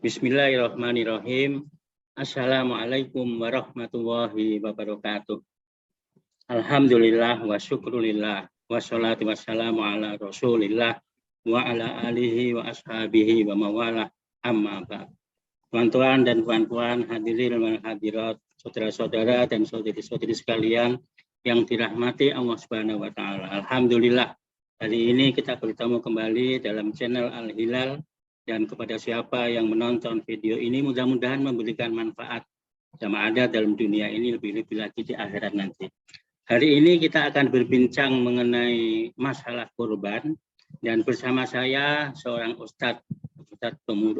Bismillahirrahmanirrahim. Assalamualaikum warahmatullahi wabarakatuh. Alhamdulillah wa syukrulillah wassalatu wassalamu ala rasulillah wa ala alihi wa ashabihi wa mawalah amma ba'd. Tuan-tuan dan puan-puan, hadirin dan hadirat, saudara-saudara dan saudari-saudari sekalian yang dirahmati Allah Subhanahu wa taala. Alhamdulillah, hari ini kita bertemu kembali dalam channel Al-Hilal, dan kepada siapa yang menonton video ini mudah-mudahan memberikan manfaat sama ada dalam dunia ini, lebih-lebih lagi di akhirat nanti. Hari ini kita akan berbincang mengenai masalah kurban, dan bersama saya seorang Ustadz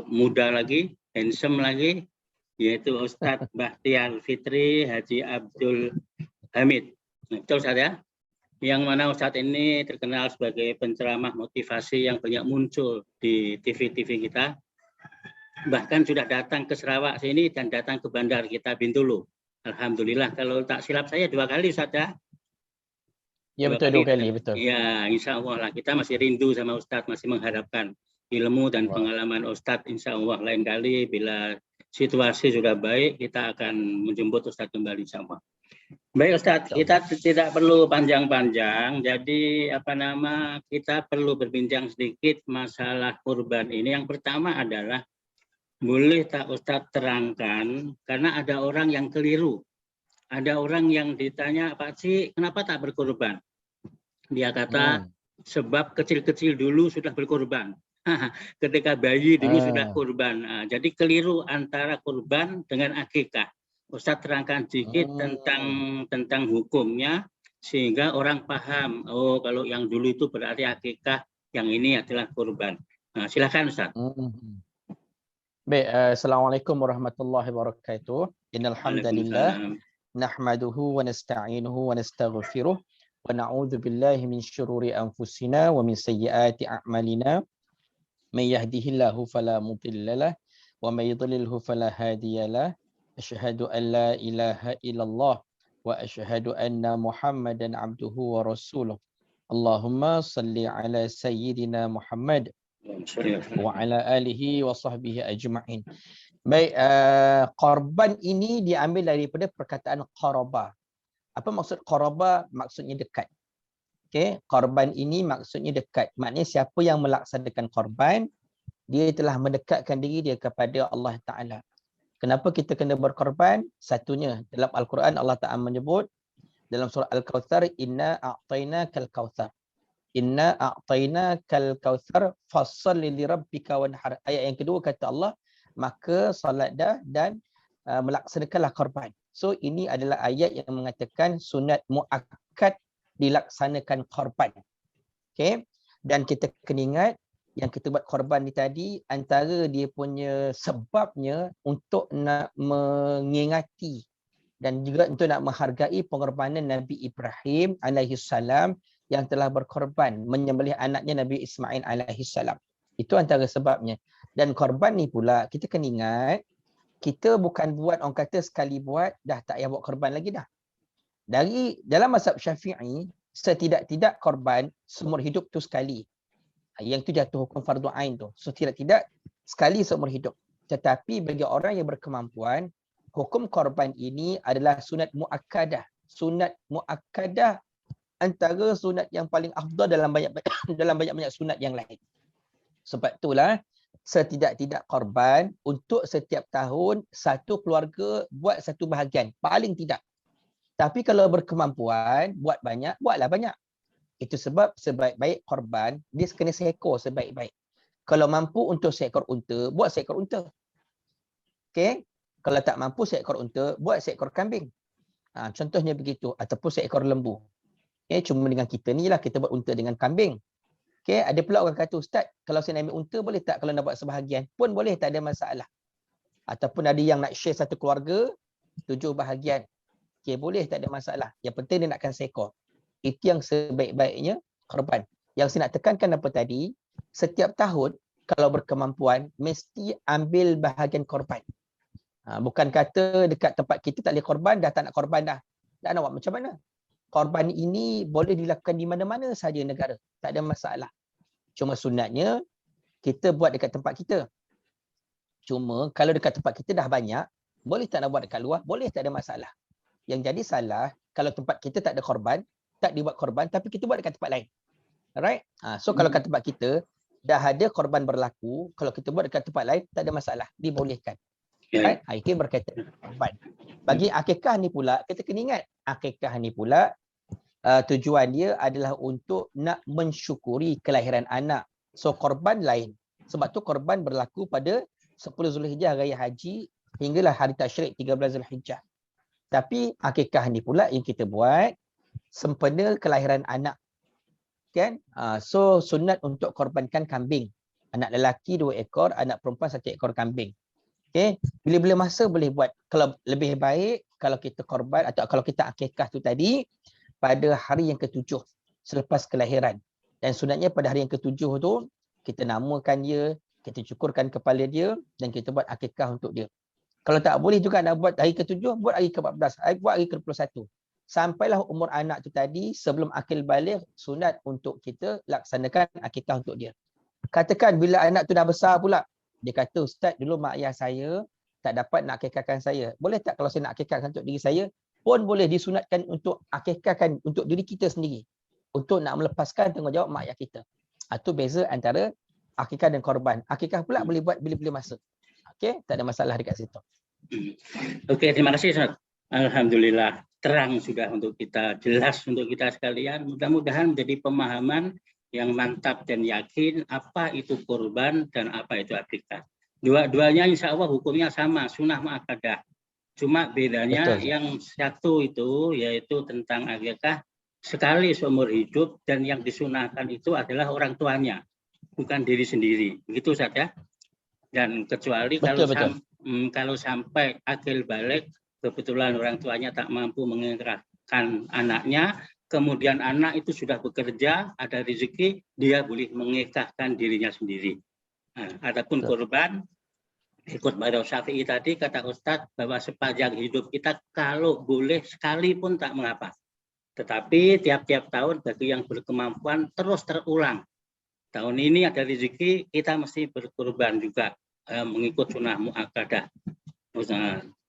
muda lagi, handsome lagi, yaitu Ustadz Bahtiar Fitri Haji Abdul Hamid. Betul saya? Yang mana Ustadz ini terkenal sebagai penceramah motivasi yang banyak muncul di TV-TV kita. Bahkan sudah datang ke Sarawak sini dan datang ke bandar kita Bintulu. Alhamdulillah, kalau tak silap saya 2 kali Ustadz ya. Ya betul, 2 kali, betul. Ya, insya Allah lah, kita masih rindu sama Ustadz, masih mengharapkan ilmu dan pengalaman Ustadz. Insya Allah lain kali bila situasi sudah baik, kita akan menjemput Ustadz kembali insya Allah. Baik Ustadz, kita tidak perlu panjang-panjang, jadi kita perlu berbincang sedikit masalah kurban ini. Yang pertama adalah, boleh tak Ustadz terangkan, karena ada orang yang keliru. Ada orang yang ditanya, Pak Ci, kenapa tak berkurban? Dia kata, sebab kecil-kecil dulu sudah berkurban. Ketika bayi dulu sudah kurban. Jadi keliru antara kurban dengan akikah. Ustadz terangkan sedikit tentang hukumnya, sehingga orang paham, oh kalau yang dulu itu berarti akikah, yang ini adalah kurban. Nah, silakan Ustadz. Baik, Assalamualaikum warahmatullahi wabarakatuh. Innal hamdalillah nahmaduhu wa nasta'inuhu wa nastaghfiruh wa na'udzu billahi min syururi anfusina wa min sayyiati a'malina. May yahdihillahu fala mudilla lahu wa may yudlilhu fala hadiya lahu. Asyhadu an la ilaha illallah wa asyhadu anna Muhammadan abduhu wa rasuluh. Allahumma salli ala sayyidina Muhammad wa ala alihi wa sahbihi ajma'in. Baik, korban ini diambil daripada perkataan qaraba. Apa maksud qaraba? Maksudnya dekat. Okey, korban ini maksudnya dekat. Maknanya siapa yang melaksanakan korban, dia telah mendekatkan diri dia kepada Allah Ta'ala. Kenapa kita kena berkorban? Satunya, dalam Al-Quran Allah Ta'ala menyebut dalam surah Al-Kawthar, Inna a'tainakal kawthar. Inna a'tainakal kawthar fassalli lirabbika wanhar. Ayat yang kedua kata Allah, maka salat dah dan melaksanakanlah korban. So ini adalah ayat yang mengatakan sunat muakkad dilaksanakan korban. Okey, dan kita kena ingat yang kita buat korban ni tadi, antara dia punya sebabnya untuk nak mengingati dan juga untuk nak menghargai pengorbanan Nabi Ibrahim alaihi salam yang telah berkorban menyembelih anaknya Nabi Ismail alaihi salam. Itu antara sebabnya. Dan korban ni pula kita kena ingat, kita bukan buat orang kata sekali buat dah tak payah buat korban lagi dah. Dari dalam mazhab Syafi'i, setidak-tidak korban seumur hidup tu sekali. Yang tu jatuh hukum fardu ain tu. So tidak sekali seumur hidup. Tetapi bagi orang yang berkemampuan, hukum korban ini adalah sunat muakkadah. Sunat muakkadah antara sunat yang paling afdal dalam banyak-banyak sunat yang lain. Sebab itulah setidak-tidak korban untuk setiap tahun satu keluarga buat satu bahagian. Paling tidak. Tapi kalau berkemampuan buat banyak, buatlah banyak. Itu sebab sebaik-baik korban, dia kena seekor sebaik-baik. Kalau mampu untuk seekor unta, buat seekor unta. Okey? Kalau tak mampu seekor unta, buat seekor kambing. Contohnya begitu. Ataupun seekor lembu. Okay? Cuma dengan kita ni lah, kita buat unta dengan kambing. Okay? Ada pula orang kata, Ustaz, kalau saya nak ambil unta, boleh tak kalau nak buat sebahagian? Pun boleh, tak ada masalah. Ataupun ada yang nak share satu keluarga, 7 bahagian. Okay, boleh, tak ada masalah. Yang penting dia nakkan seekor. Itu yang sebaik-baiknya korban. Yang saya nak tekankan apa tadi, setiap tahun kalau berkemampuan, mesti ambil bahagian korban. Bukan kata dekat tempat kita tak boleh korban, dah tak nak korban dah. Dah nak buat macam mana? Korban ini boleh dilakukan di mana-mana sahaja negara. Tak ada masalah. Cuma sunatnya, kita buat dekat tempat kita. Cuma kalau dekat tempat kita dah banyak, boleh tak nak buat dekat luar? Boleh, tak ada masalah. Yang jadi salah, kalau tempat kita tak ada korban, tak dibuat korban, tapi kita buat dekat tempat lain. Alright? So kalau kat tempat kita, dah ada korban berlaku, kalau kita buat dekat tempat lain, tak ada masalah. Dibolehkan. Right? Itu berkaitan dengan korban. Bagi akikah ni pula, kita kena ingat, akikah ni pula, tujuan dia adalah untuk nak mensyukuri kelahiran anak. So korban lain. Sebab tu korban berlaku pada 10 Zulhijjah Raya Haji hinggalah hari tasyrik 13 Zulhijjah. Tapi akikah ni pula yang kita buat sempena kelahiran anak. Kan? So sunat untuk korbankan kambing. Anak lelaki 2 ekor, anak perempuan 1 ekor kambing. Okay? Bila-bila masa boleh buat. Kalau lebih baik kalau kita korban atau kalau kita akikah tu tadi pada hari yang ke-7 selepas kelahiran. Dan sunatnya pada hari yang ke-7 tu kita namakan dia, kita cukurkan kepala dia dan kita buat akikah untuk dia. Kalau tak boleh juga nak buat hari ke-7, buat hari ke-14, buat hari ke-21. Sampailah umur anak tu tadi sebelum akil baligh, sunat untuk kita laksanakan akikah untuk dia. Katakan bila anak tu dah besar pula, dia kata, Ustaz, dulu mak ayah saya tak dapat nak akikahkan saya. Boleh tak kalau saya nak akikahkan untuk diri saya? Pun boleh disunatkan untuk akikahkan untuk diri kita sendiri. Untuk nak melepaskan tanggungjawab mak ayah kita. Itu beza antara akikah dan korban. Akikah pula boleh buat bila-bila masa. Okey, tak ada masalah dekat situ. Oke, terima kasih Ustaz. Alhamdulillah terang sudah untuk kita, jelas untuk kita sekalian. Mudah-mudahan menjadi pemahaman yang mantap dan yakin apa itu kurban dan apa itu akikah. Dua-duanya insya Allah hukumnya sama, sunnah muakkadah. Cuma bedanya Betul, yang satu itu yaitu tentang akikah sekali seumur hidup dan yang disunahkan itu adalah orang tuanya, bukan diri sendiri. Begitu saja. Dan kecuali kalau sampai akil balik kebetulan orang tuanya tak mampu mengikrahkan anaknya, kemudian anak itu sudah bekerja, ada rezeki, dia boleh mengikrahkan dirinya sendiri. Nah, adapun korban ikut Badau Syafi'i tadi kata Ustadz bahwa sepanjang hidup kita kalau boleh sekali pun tak mengapa. Tetapi tiap-tiap tahun bagi yang berkemampuan terus terulang. Tahun ini ada rezeki, kita mesti berkorban juga mengikut sunnah muakkadah.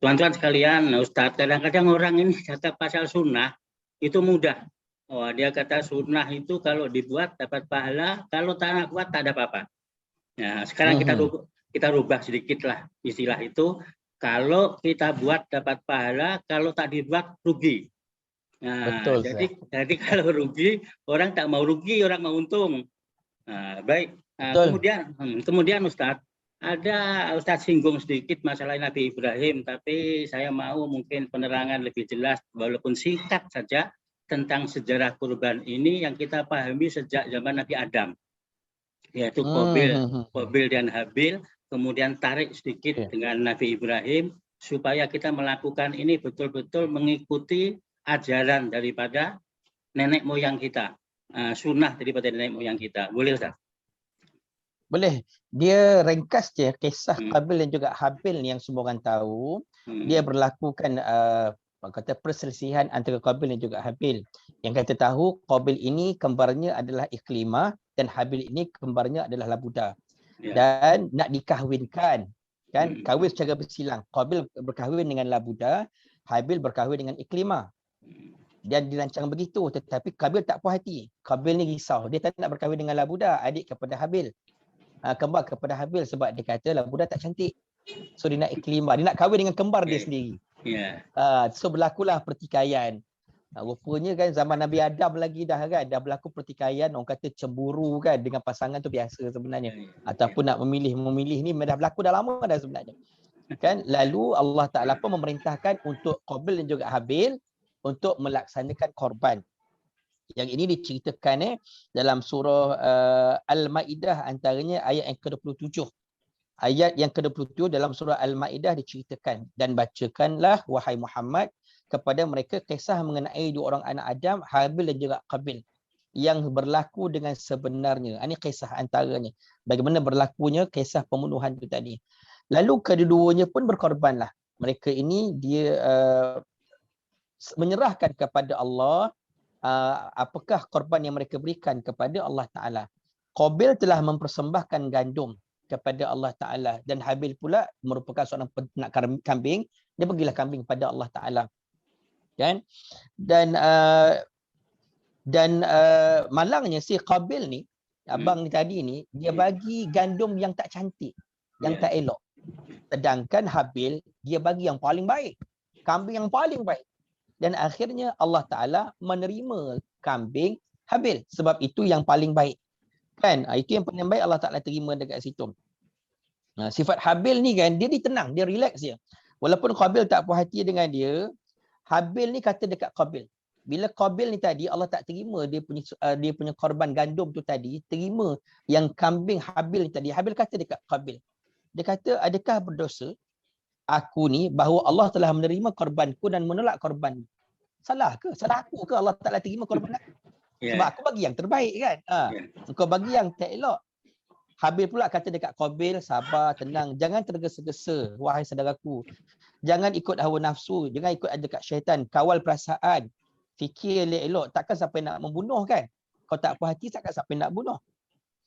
Tuan-tuan sekalian, Ustadz, kadang-kadang orang ini kata pasal sunnah itu mudah. Oh, dia kata sunnah itu kalau dibuat dapat pahala, kalau tak buat tak ada apa-apa. Nah, sekarang kita rubah sedikit lah istilah itu. Kalau kita buat dapat pahala, kalau tak dibuat rugi. Nah, betul, jadi kalau rugi, orang tak mau rugi, orang mau untung. Nah, baik. Nah, kemudian Ustadz, ada Ustadz singgung sedikit masalah Nabi Ibrahim, tapi saya mau mungkin penerangan lebih jelas, walaupun singkat saja, tentang sejarah kurban ini yang kita pahami sejak zaman Nabi Adam, yaitu Qabil dan Habil, kemudian tarik sedikit dengan Nabi Ibrahim, supaya kita melakukan ini betul-betul mengikuti ajaran daripada nenek moyang kita, sunnah daripada nenek moyang kita. Boleh Ustaz? Boleh. Dia ringkas je kisah Qabil dan juga Habil yang semua orang tahu. Dia berlakukan kata perselisihan antara Qabil dan juga Habil. Yang kita tahu Qabil ini kembarnya adalah Iklimah dan Habil ini kembarnya adalah Labuda. Dan nak dikahwinkan, kan? Kahwin secara bersilang. Qabil berkahwin dengan Labuda, Habil berkahwin dengan Iklimah. Dan dirancang begitu, tetapi Qabil tak puas hati. Qabil ni risau, dia tak nak berkahwin dengan Labuda, adik kepada Habil. Kembar kepada Habil sebab dia kata Labuda tak cantik. So dia nak Iklimah, dia nak kahwin dengan kembar dia sendiri. So berlakulah pertikaian. Rupanya kan zaman Nabi Adam lagi dah berlaku pertikaian, orang kata cemburu kan dengan pasangan tu biasa sebenarnya. Ataupun nak memilih ni dah berlaku dah lama dah sebenarnya. Kan? Lalu Allah Ta'ala pun memerintahkan untuk Qabil dan juga Habil untuk melaksanakan korban. Yang ini diceritakan dalam surah Al-Ma'idah, antaranya ayat yang ke-27. Ayat yang ke-27 dalam surah Al-Ma'idah diceritakan, dan bacakanlah wahai Muhammad kepada mereka kisah mengenai 2 orang anak Adam, Habil dan juga Qabil, yang berlaku dengan sebenarnya. Ini kisah antaranya. Bagaimana berlakunya kisah pembunuhan itu tadi. Lalu kedua-duanya pun berkorbanlah. Mereka ini dia menyerahkan kepada Allah apakah korban yang mereka berikan kepada Allah Ta'ala. Qabil telah mempersembahkan gandum kepada Allah Ta'ala. Dan Habil pula merupakan seorang peternak kambing. Dia bagilah kambing pada Allah Ta'ala. Kan? Dan malangnya si Qabil ni, abang ni tadi ni, dia bagi gandum yang tak cantik, yang tak elok. Sedangkan Habil, dia bagi yang paling baik. Kambing yang paling baik. Dan akhirnya Allah Ta'ala menerima kambing Habil. Sebab itu yang paling baik. Kan? Itu yang paling baik Allah Ta'ala terima dekat situ. Sifat Habil ni kan, dia tenang, dia relax je. Walaupun Qabil tak puas hati dengan dia, Habil ni kata dekat Qabil. Bila Qabil ni tadi, Allah tak terima dia punya korban gandum tu tadi, terima yang kambing Habil ni tadi. Habil kata dekat Qabil. Dia kata, adakah berdosa aku ni bahawa Allah telah menerima korbanku dan menolak korban? Salah ke? Salah aku ke Allah Ta'ala terima korban aku? Sebab aku bagi yang terbaik kan. Engkau bagi yang tak elok. Habil pula kata dekat Qabil, sabar, tenang, jangan tergesa-gesa wahai saudaraku. Jangan ikut hawa nafsu, jangan ikut dekat syaitan, kawal perasaan, fikir elok, takkan sampai nak membunuh kan? Kau tak puas hati, takkan sampai nak bunuh.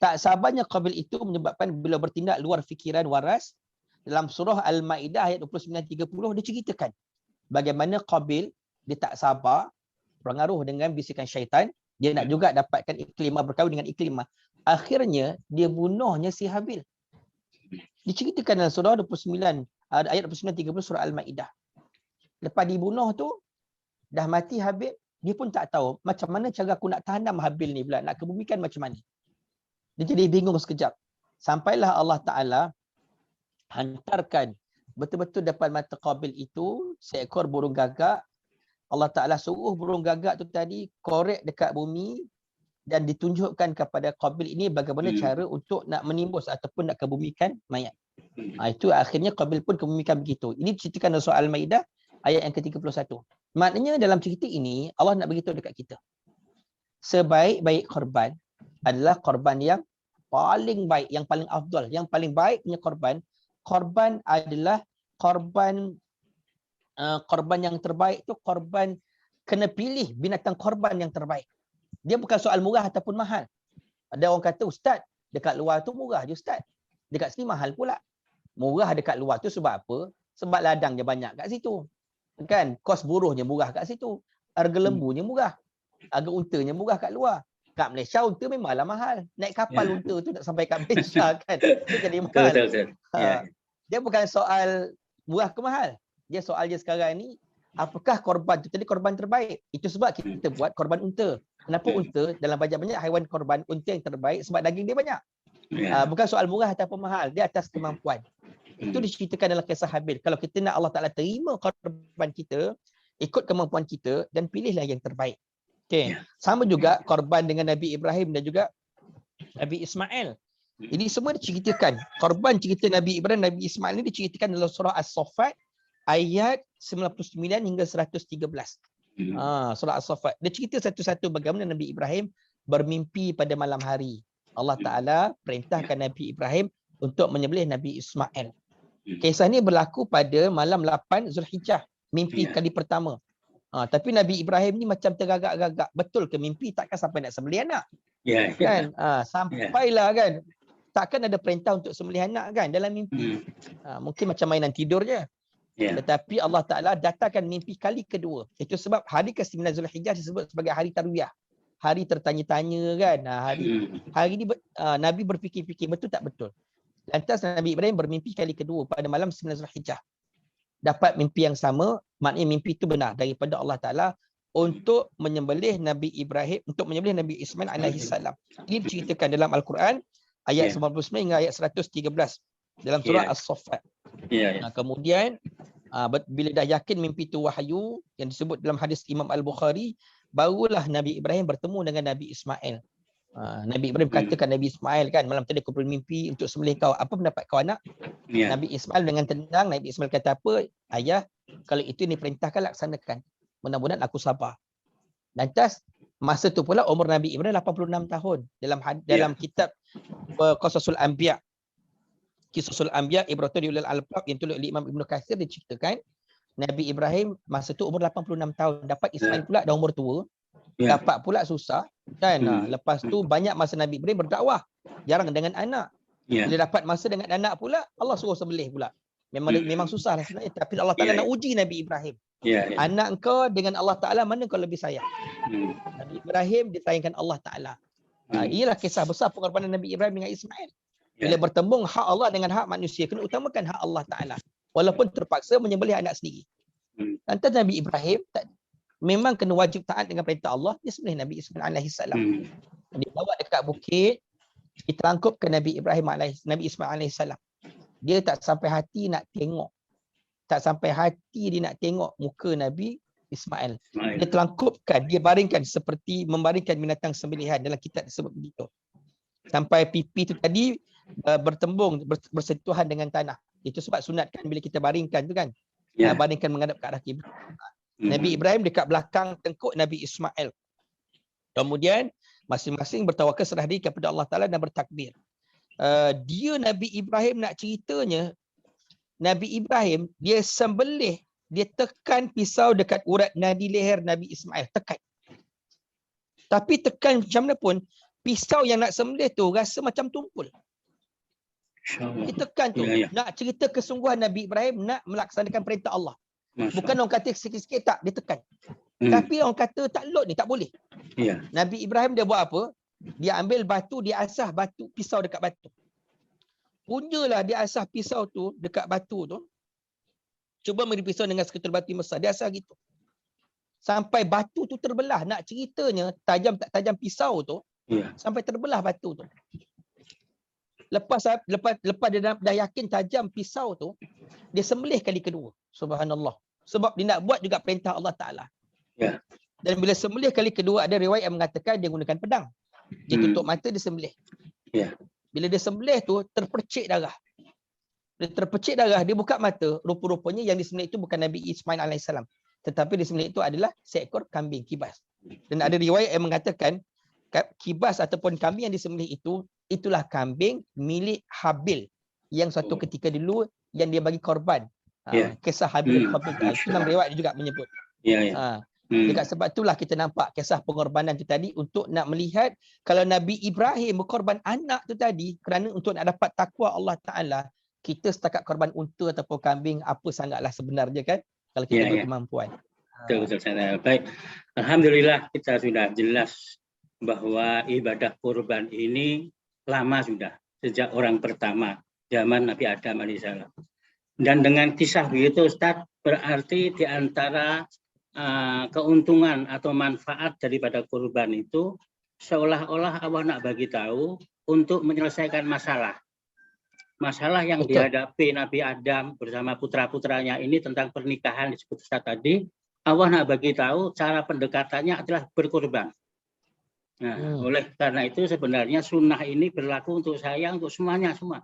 Tak sabarnya Qabil itu menyebabkan bila bertindak luar fikiran waras. Dalam surah Al-Ma'idah ayat 29-30 dia ceritakan bagaimana Qabil dia tak sabar, pengaruh dengan bisikan syaitan, dia nak juga dapatkan Iklimah, berkahwin dengan Iklimah. Akhirnya dia bunuhnya si Habil. Diceritakan dalam surah 29 ayat 29-30 surah Al-Ma'idah. Lepas dibunuh tu dah mati Habil, dia pun tak tahu macam mana cara aku nak tanam Habil ni pula, nak kebumikan macam mana. Dia jadi bingung sekejap. Sampailah Allah Ta'ala hantarkan betul-betul depan mata Qabil itu seekor burung gagak. Allah Ta'ala suruh burung gagak tu tadi korek dekat bumi dan ditunjukkan kepada Qabil ini bagaimana cara untuk nak menimbus ataupun nak kebumikan mayat. Itu akhirnya Qabil pun kebumikan begitu. Ini ceritakan dalam surah Al-Ma'idah ayat yang ke-31. Maknanya dalam cerita ini Allah nak beritahu dekat kita. Sebaik-baik korban adalah korban yang paling baik, yang paling afdal, yang paling baik punya korban. Korban adalah korban yang terbaik tu korban kena pilih binatang korban yang terbaik. Dia bukan soal murah ataupun mahal. Ada orang kata, Ustaz, dekat luar tu murah je Ustaz. Dekat sini mahal pula. Murah dekat luar tu sebab apa? Sebab ladangnya banyak kat situ. Kan? Kos buruhnya murah kat situ. Harga lembunya murah. Harga untanya murah kat luar. Kat Malaysia unta memanglah mahal. Naik kapal unta tu nak sampai kat Malaysia kan. Itu jadi mahal. Dia bukan soal murah ke mahal. Dia soal je sekarang ni, apakah korban tu tadi korban terbaik? Itu sebab kita buat korban unta. Kenapa unta? Dalam banyak-banyak haiwan korban, unta yang terbaik sebab daging dia banyak. Bukan soal murah ataupun mahal. Dia atas kemampuan. Itu diceritakan dalam kisah Habil. Kalau kita nak Allah Ta'ala terima korban kita, ikut kemampuan kita dan pilihlah yang terbaik. Okay. Sama juga korban dengan Nabi Ibrahim dan juga Nabi Ismail. Ini semua diceritakan. Korban cerita Nabi Ibrahim, Nabi Ismail ini diceritakan dalam surah As-Saffat ayat 99 hingga 113. Surah As-Saffat. Dia cerita satu-satu bagaimana Nabi Ibrahim bermimpi pada malam hari. Allah Ta'ala perintahkan Nabi Ibrahim untuk menyembelih Nabi Ismail. Kisah ini berlaku pada malam 8 Zulhijjah. Mimpi kali pertama. Tapi Nabi Ibrahim ni macam tergagak-gagak. Betul ke mimpi? Takkan sampai nak sembelih anak? Kan? Sampailah kan. Takkan ada perintah untuk sembelih anak kan dalam mimpi. Mungkin macam mainan tidur je. Tetapi Allah Ta'ala datangkan mimpi kali kedua. Itu sebab hari ke-9 Zulhijjah disebut sebagai hari tarwiyah. Hari tertanya-tanya kan. Hari ni Nabi berfikir-fikir betul tak betul. Lantas Nabi Ibrahim bermimpi kali kedua pada malam 9 Zulhijjah. Dapat mimpi yang sama, maknanya mimpi itu benar daripada Allah Ta'ala untuk menyembelih Nabi Ibrahim, untuk menyembelih Nabi Ismail alaihi salam. Ini diceritakan dalam Al-Quran ayat 99 hingga ayat 113 dalam surah As-Saffat. Kemudian bila dah yakin mimpi itu wahyu yang disebut dalam hadis Imam Al-Bukhari, barulah Nabi Ibrahim bertemu dengan Nabi Ismail. Nabi Ibrahim katakan Nabi Ismail kan, malam tadi aku bermimpi untuk sembelih kau. Apa pendapat kau anak? Nabi Ismail dengan tenang, Nabi Ismail kata apa? Ayah, kalau itu diperintahkan laksanakan. Mudah-mudahan aku sabar. Lantas masa tu pula umur Nabi Ibrahim 86 tahun. Dalam kitab Qasasul Anbiya, Qisasul Anbiya Ibrahim ulil albab yang tulis oleh Imam Ibn Katsir, diceritakan Nabi Ibrahim masa tu umur 86 tahun. Dapat Ismail pula dah umur tua. Dapat pula susah kan. Lepas tu banyak masa Nabi Ibrahim berdakwah, jarang dengan anak. Ya. Bila dapat masa dengan anak pula, Allah suruh sembelih pula. Memang susah lah sebenarnya. Tapi Allah Ta'ala nak uji Nabi Ibrahim. Anak engkau dengan Allah Ta'ala, mana kau lebih sayang? Nabi Ibrahim disayangkan Allah Ta'ala. Inilah kisah besar pengorbanan Nabi Ibrahim dengan Ismail. Bila bertembung hak Allah dengan hak manusia, kena utamakan hak Allah Ta'ala. Walaupun terpaksa menyembelih anak sendiri. Lantas Nabi Ibrahim memang kena wajib taat dengan perintah Allah. Dia sembelih Nabi Ismail AS. Dia bawa dekat bukit, ditangkup ke Nabi Ismail AS. Dia tak sampai hati nak tengok. Tak sampai hati dia nak tengok muka Nabi Ismail. Dia telangkupkan, dia baringkan seperti membaringkan binatang sembelihan. Dalam kitab disebut begitu. Sampai pipi tu tadi bertembung, bersentuhan dengan tanah. Itu sebab sunat kan bila kita baringkan tu kan. Baringkan menghadap ke arah kiblat. Nabi Ibrahim dekat belakang tengkuk Nabi Ismail. Kemudian masing-masing bertawakal serah diri kepada Allah Ta'ala dan bertakbir. Dia Nabi Ibrahim nak ceritanya, Nabi Ibrahim dia sembelih, dia tekan pisau dekat urat nadi leher Nabi Ismail, tekan. Tapi tekan macam mana pun, pisau yang nak sembelih tu rasa macam tumpul. Dia tekan tu, nak cerita kesungguhan Nabi Ibrahim nak melaksanakan perintah Allah. Bukan orang kata sikit-sikit, tak, dia tekan. Tapi orang kata tak lot ni, tak boleh. Nabi Ibrahim dia buat apa? Dia ambil batu, dia asah batu, pisau dekat batu. Punyalah dia asah pisau tu dekat batu tu. Cuba beri pisau dengan seketul batu yang besar. Dia asah gitu. Sampai batu tu terbelah. Nak ceritanya, tajam tak tajam pisau tu, sampai terbelah batu tu. Lepas dia dah yakin tajam pisau tu, dia sembelih kali kedua. Subhanallah. Sebab dia nak buat juga perintah Allah Ta'ala. Dan bila sembelih kali kedua, ada riwayat yang mengatakan dia gunakan pedang. Dia tutup mata, dia sembelih. Bila dia sembelih tu, terpercik darah. Bila terpercik darah, dia buka mata, rupa-rupanya yang disembelih itu bukan Nabi Ismail AS. Tetapi disembelih itu adalah seekor kambing kibas. Dan ada riwayat yang mengatakan, kibas ataupun kambing yang disembelih itu, itulah kambing milik Habil. Yang suatu ketika dulu, yang dia bagi korban. Kisah Habil dan Qabil. Dalam riwayat juga menyebut. Dekat sebab itulah kita nampak kisah pengorbanan tu tadi untuk nak melihat kalau Nabi Ibrahim berkorban anak tu tadi kerana untuk nak dapat takwa Allah Ta'ala, kita setakat korban unta ataupun kambing apa sangatlah sebenarnya kan kalau kita berkemampuan. Betul. Baik. Alhamdulillah kita sudah jelas bahwa ibadah kurban ini lama sudah, sejak orang pertama, zaman Nabi Adam alaihissalam. Dan dengan kisah begitu Ustaz, berarti di antara keuntungan atau manfaat daripada kurban itu seolah-olah Allah nak bagi tahu untuk menyelesaikan masalah yang dihadapi Nabi Adam bersama putra-putranya ini tentang pernikahan disebut Ustaz tadi. Allah nak bagi tahu cara pendekatannya adalah berkurban. Nah, oleh karena itu sebenarnya sunnah ini berlaku untuk saya, untuk semuanya semua.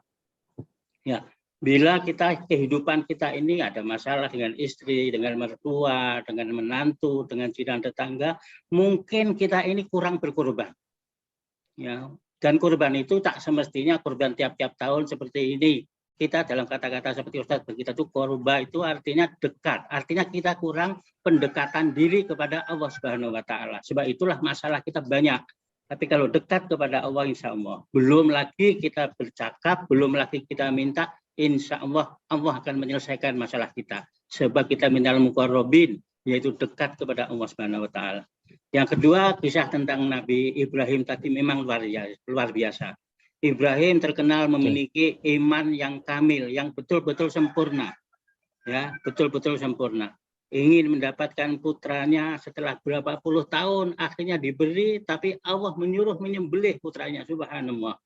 Bila kehidupan kita ini ada masalah dengan istri, dengan mertua, dengan menantu, dengan jiran tetangga, mungkin kita ini kurang berkorban. Dan kurban itu tak semestinya kurban tiap-tiap tahun seperti ini. Kita dalam kata-kata seperti Ustaz kita tuh korba itu artinya dekat, artinya kita kurang pendekatan diri kepada Allah Subhanahu Wa Taala. Sebab itulah masalah kita banyak. Tapi kalau dekat kepada Allah, insya Allah, belum lagi kita bercakap, belum lagi kita minta. Insya Allah, Allah akan menyelesaikan masalah kita. Sebab kita minal muqarrabin, yaitu dekat kepada Allah Subhanahu Wa Taala. Yang kedua, kisah tentang Nabi Ibrahim tadi memang luar biasa. Ibrahim terkenal memiliki iman yang kamil, yang betul-betul sempurna. Betul-betul sempurna. Ingin mendapatkan putranya setelah berapa puluh tahun, akhirnya diberi, tapi Allah menyuruh menyembelih putranya, subhanallah.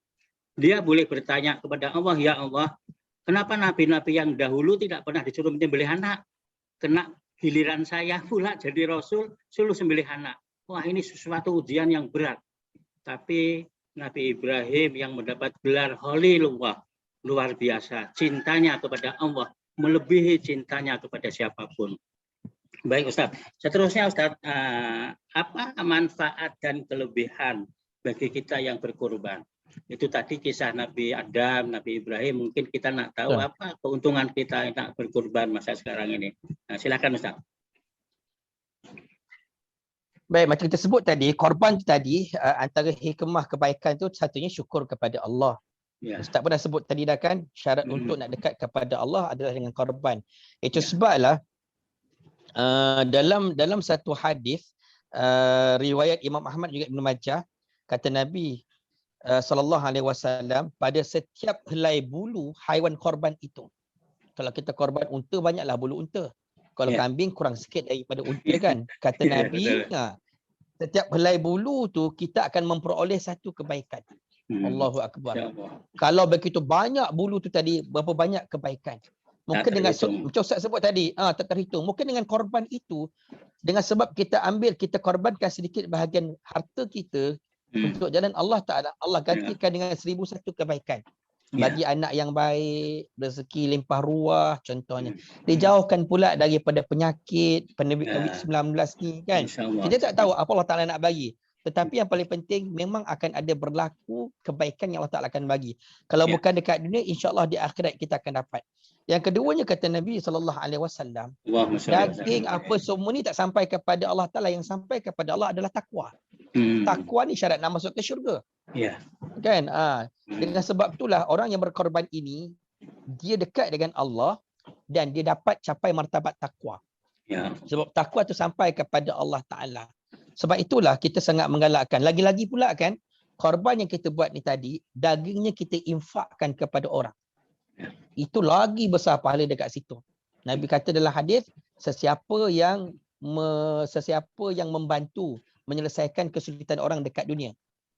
Dia boleh bertanya kepada Allah, ya Allah, kenapa nabi-nabi yang dahulu tidak pernah disuruh menyembelih anak? Kena giliran saya pula jadi Rasul, suruh sembelih anak. Wah, ini sesuatu ujian yang berat. Tapi Nabi Ibrahim yang mendapat gelar Khalilullah, luar biasa. Cintanya kepada Allah melebihi cintanya kepada siapapun. Baik Ustaz. Seterusnya Ustaz, apa manfaat dan kelebihan bagi kita yang berkorban? Itu tadi kisah Nabi Adam, Nabi Ibrahim. Mungkin kita nak tahu apa keuntungan kita nak berkorban masa sekarang ini. Nah, silakan Ustaz. Baik, macam kita sebut tadi, korban tadi antara hikmah kebaikan tu satunya syukur kepada Allah. Ya. Ustaz pun dah sebut tadi dah kan, syarat untuk nak dekat kepada Allah adalah dengan korban. Itu sebablah dalam satu hadis riwayat Imam Ahmad juga Ibn Majah, kata Nabi sallallahu alaihi wasallam, pada setiap helai bulu haiwan korban itu. Kalau kita korban unta, banyaklah bulu unta. Kalau kambing kurang sikit daripada unta kan. Kata Nabi, setiap helai bulu tu kita akan memperoleh satu kebaikan. Allahu Akbar. Kalau begitu banyak bulu tu tadi, berapa banyak kebaikan. Mungkin dengan macam Ustaz sebut tadi, tak terhitung. Mungkin dengan korban itu, dengan sebab kita ambil, kita korbankan sedikit bahagian harta kita untuk jalan Allah Ta'ala, Allah gantikan dengan 1001 kebaikan. Bagi anak yang baik, rezeki limpah ruah contohnya. Dijauhkan pula daripada penyakit, pandemik COVID-19 ni kan. Kita tak tahu apa Allah Ta'ala nak bagi. Tetapi yang paling penting, memang akan ada berlaku kebaikan yang Allah Ta'ala akan bagi. Kalau bukan dekat dunia, insya-Allah di akhirat kita akan dapat. Yang keduanya kata Nabi SAW, daging apa semua ni tak sampai kepada Allah Ta'ala. Yang sampai kepada Allah adalah takwa. Takwa ni syarat nak masuk ke syurga. Kan? Dengan sebab itulah orang yang berkorban ini, dia dekat dengan Allah dan dia dapat capai martabat takwa. Sebab takwa tu sampai kepada Allah Ta'ala. Sebab itulah kita sangat menggalakkan. Lagi-lagi pula kan, korban yang kita buat ni tadi, dagingnya kita infakkan kepada orang. Itu lagi besar pahala dekat situ. Nabi kata dalam hadis, sesiapa yang membantu menyelesaikan kesulitan orang dekat dunia,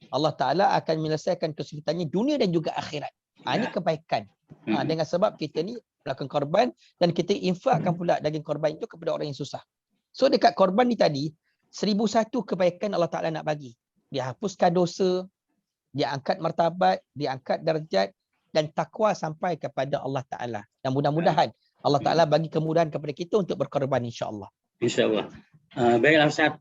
Allah Ta'ala akan menyelesaikan kesulitannya dunia dan juga akhirat. Ini kebaikan. Dengan sebab kita ni melakukan korban dan kita infakkan pula daging korban itu kepada orang yang susah. So dekat korban ni tadi, 1001 kebaikan Allah Ta'ala nak bagi. Dia hapuskan dosa, dia angkat martabat, dia angkat darjat dan takwa sampai kepada Allah Ta'ala. Dan mudah-mudahan Allah Ta'ala bagi kemudahan kepada kita untuk berkorban insya-Allah. Insya-Allah. Baiklah Ustaz,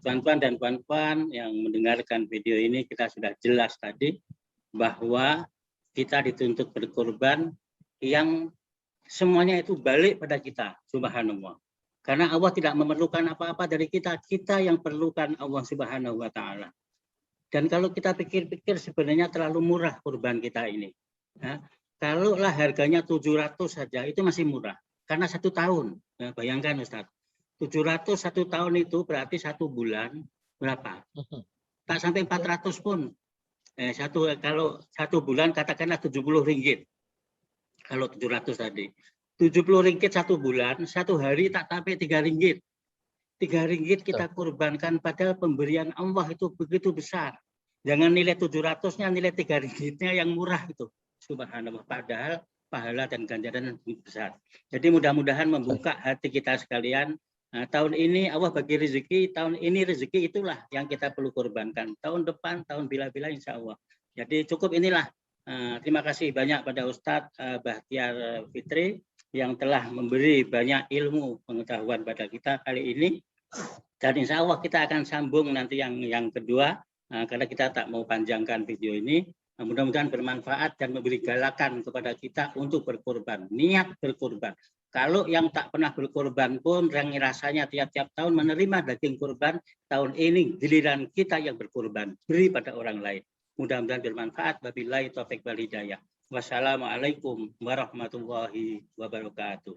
tuan-tuan dan puan-puan yang mendengarkan video ini, kita sudah jelas tadi bahwa kita dituntut berkorban yang semuanya itu balik pada kita, subhanallah. Karena Allah tidak memerlukan apa-apa dari kita, kita yang perlukan Allah Subhanahu wa Ta'ala. Dan kalau kita pikir-pikir sebenarnya terlalu murah kurban kita ini. Kalaulah harganya 700 saja itu masih murah. Karena 1 tahun, bayangkan Ustaz. 700 1 tahun itu berarti 1 bulan berapa? Tak sampai 400 pun. Kalau 1 bulan katakanlah 70 ringgit. Kalau 700 tadi. 70 ringgit 1 bulan, 1 hari tak sampai 3 ringgit. 3 ringgit kita kurbankan, padahal pemberian Allah itu begitu besar. Jangan nilai 700-nya, nilai 3 ringgitnya yang murah itu. Subhanallah, padahal pahala dan ganjaran yang besar. Jadi mudah-mudahan membuka hati kita sekalian. Tahun ini Allah bagi rezeki, tahun ini rezeki itulah yang kita perlu korbankan. Tahun depan, tahun bila-bila insya Allah. Jadi cukup inilah. Terima kasih banyak pada Ustadz Bahtiar Fitri yang telah memberi banyak ilmu pengetahuan pada kita kali ini. Dan insya Allah kita akan sambung nanti yang kedua, karena kita tak mau panjangkan video ini. Mudah-mudahan bermanfaat dan memberi galakan kepada kita untuk berkorban, niat berkorban. Kalau yang tak pernah berkorban pun, yang rasanya tiap-tiap tahun menerima daging korban, tahun ini giliran kita yang berkorban, beri pada orang lain. Mudah-mudahan bermanfaat. Wabillahi taufiq wal hidayah. Wassalamualaikum warahmatullahi wabarakatuh.